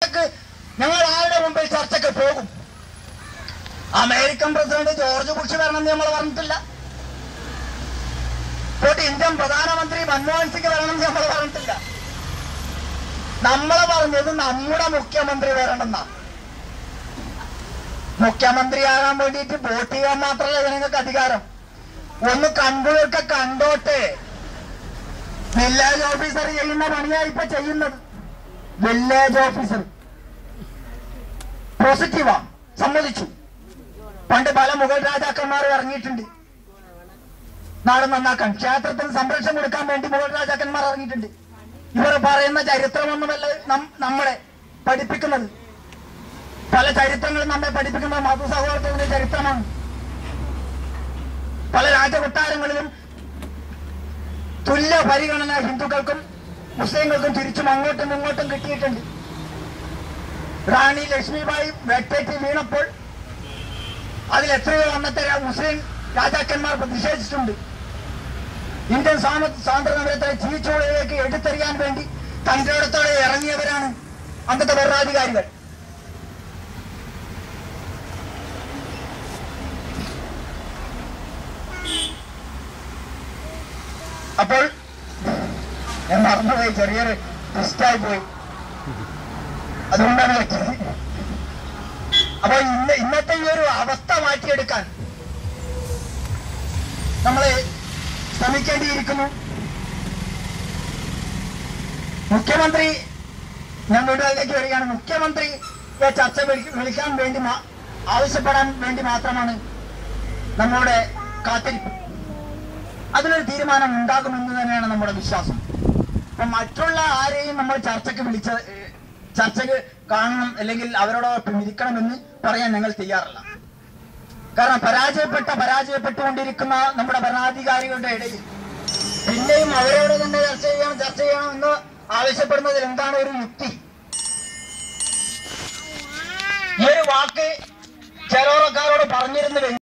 ഞങ്ങൾ ആരുടെ മുമ്പിൽ ചർച്ചയ്ക്ക് പോകും? അമേരിക്കൻ പ്രസിഡന്റ് ജോർജ് ബുഷ് വരണമെന്ന് നമ്മൾ പറഞ്ഞിട്ടില്ല. ഇന്ത്യൻ പ്രധാനമന്ത്രി മൻമോഹൻ സിംഗ് വരണമെന്ന് നമ്മൾ പറഞ്ഞിട്ടില്ല. നമ്മൾ പറഞ്ഞത് നമ്മുടെ മുഖ്യമന്ത്രി വരണമെന്നാ. മുഖ്യമന്ത്രിയാകാൻ വേണ്ടിയിട്ട് വോട്ട് ചെയ്യാൻ മാത്രമല്ല ജനങ്ങൾക്ക് അധികാരം. ഒന്ന് കണ്ടവർക്ക് കണ്ടോട്ടെ. വില്ലേജ് ഓഫീസർ ചെയ്യുന്ന പണിയാ ഇപ്പൊ ചെയ്യുന്നത്. വില്ലേജ് ഓഫീസർ പോസിറ്റീവാ, സമ്മതിച്ചു. പണ്ട് പല മുഗൾ രാജാക്കന്മാർ ഇറങ്ങിയിട്ടുണ്ട് നാട് നന്നാക്കാൻ. ക്ഷേത്രത്തിന് സംരക്ഷണം കൊടുക്കാൻ വേണ്ടി മുഗൾ രാജാക്കന്മാർ ഇറങ്ങിയിട്ടുണ്ട്. ഇവർ പറയുന്ന ചരിത്രമൊന്നുമല്ല നമ്മളെ പഠിപ്പിക്കുന്നത്. പല ചരിത്രങ്ങളും നമ്മെ പഠിപ്പിക്കുന്നത് മതസൗഹാർദ്ദത്തിന്റെ ചരിത്രമാണ്. പല രാജകൊട്ടാരങ്ങളിലും തുല്യ പരിഗണന ഹിന്ദുക്കൾക്കും മുസ്ലിങ്ങൾക്കും തിരിച്ചും അങ്ങോട്ടും ഇങ്ങോട്ടും കിട്ടിയിട്ടുണ്ട്. റാണി ലക്ഷ്മിബായി വെട്ടേറ്റ് വീണപ്പോൾ അതിൽ എത്രയോ അന്നത്തെ മുസ്ലിം രാജാക്കന്മാർ പ്രതിഷേധിച്ചിട്ടുണ്ട്. ഇന്ത്യൻ സ്വാതന്ത്ര്യ ചീച്ചോളയിലേക്ക് എടുത്തെറിയാൻ വേണ്ടി തന്ത്രത്തോടെ ഇറങ്ങിയവരാണ് അന്നത്തെ ഭരണാധികാരികൾ. അപ്പോൾ ഞാൻ മറന്നുപോയി, ചെറിയൊരു ട്വിസ്റ്റായി പോയി, അതുകൊണ്ടാണ് വെച്ചത്. അപ്പൊ ഇന്നത്തെ ഈ ഒരു അവസ്ഥ മാറ്റിയെടുക്കാൻ നമ്മള് ശ്രമിക്കേണ്ടിയിരിക്കുന്നു. മുഖ്യമന്ത്രി, ഞാൻ വീണ്ടും അതിലേക്ക് വരികയാണ്, മുഖ്യമന്ത്രിയെ ചർച്ച വിളിക്കാൻ വേണ്ടി ആവശ്യപ്പെടാൻ വേണ്ടി മാത്രമാണ് നമ്മളുടെ കാത്തിരിപ്പ്. അതിനൊരു തീരുമാനം ഉണ്ടാകുമെന്ന് തന്നെയാണ് നമ്മുടെ വിശ്വാസം. അപ്പൊ മറ്റുള്ള ആരെയും നമ്മൾ ചർച്ചയ്ക്ക് കാണണം അല്ലെങ്കിൽ അവരോടൊപ്പം ഇരിക്കണമെന്ന് പറയാൻ ഞങ്ങൾ തയ്യാറല്ല. കാരണം പരാജയപ്പെട്ടുകൊണ്ടിരിക്കുന്ന നമ്മുടെ ഭരണാധികാരികളുടെ ഇടയിൽ പിന്നെയും അവരോട് തന്നെ ചർച്ച ചെയ്യണം എന്ന് ആവശ്യപ്പെടുന്നതിൽ എന്താണ് ഒരു യുക്തി? ഈ ഒരു വാക്ക് ചെറോറക്കാരോട് പറഞ്ഞിരുന്നു